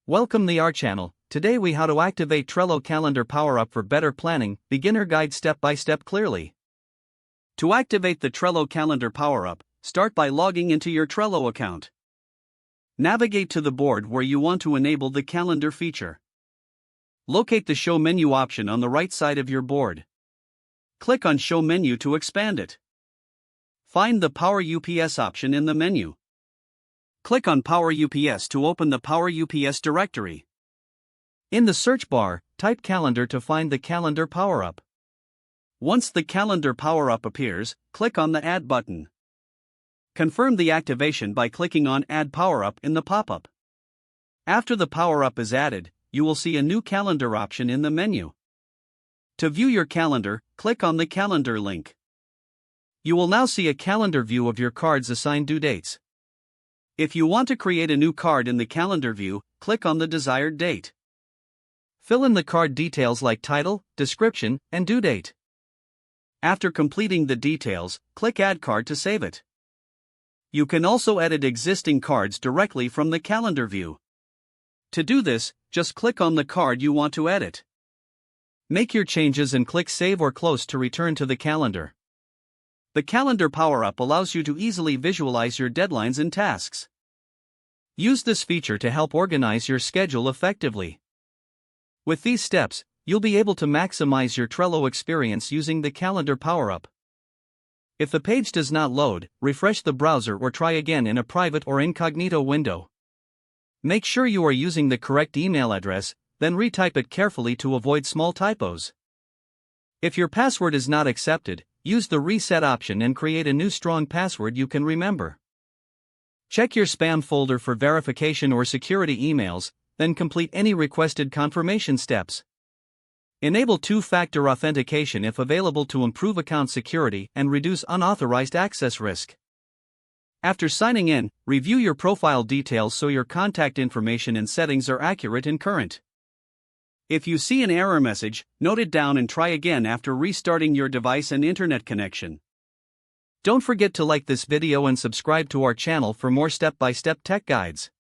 Welcome to our channel. Today we how to activate Trello calendar power-up for better planning, beginner guide step by step clearly. To activate the Trello calendar power-up, start by logging into your Trello account. Navigate to the board where you want to enable the calendar feature. Locate the Show Menu option on the right side of your board. Click on Show Menu to expand it. Find the Power UPS option in the menu. Click on Power UPS to open the Power UPS directory. In the search bar, type calendar to find the calendar power-up. Once the calendar power-up appears, click on the Add button. Confirm the activation by clicking on Add Power-up in the pop-up. After the power-up is added, you will see a new calendar option in the menu. To view your calendar, click on the calendar link. You will now see a calendar view of your card's assigned due dates. If you want to create a new card in the calendar view, click on the desired date. Fill in the card details like title, description, and due date. After completing the details, click Add Card to save it. You can also edit existing cards directly from the calendar view. To do this, just click on the card you want to edit. Make your changes and click Save or Close to return to the calendar. The calendar power-up allows you to easily visualize your deadlines and tasks. Use this feature to help organize your schedule effectively. With these steps, you'll be able to maximize your Trello experience using the calendar power-up. If the page does not load, refresh the browser or try again in a private or incognito window. Make sure you are using the correct email address, then retype it carefully to avoid small typos. If your password is not accepted, use the reset option and create a new strong password you can remember. Check your spam folder for verification or security emails, then complete any requested confirmation steps. Enable two-factor authentication if available to improve account security and reduce unauthorized access risk. After signing in, review your profile details so your contact information and settings are accurate and current. If you see an error message, note it down and try again after restarting your device and internet connection. Don't forget to like this video and subscribe to our channel for more step-by-step tech guides.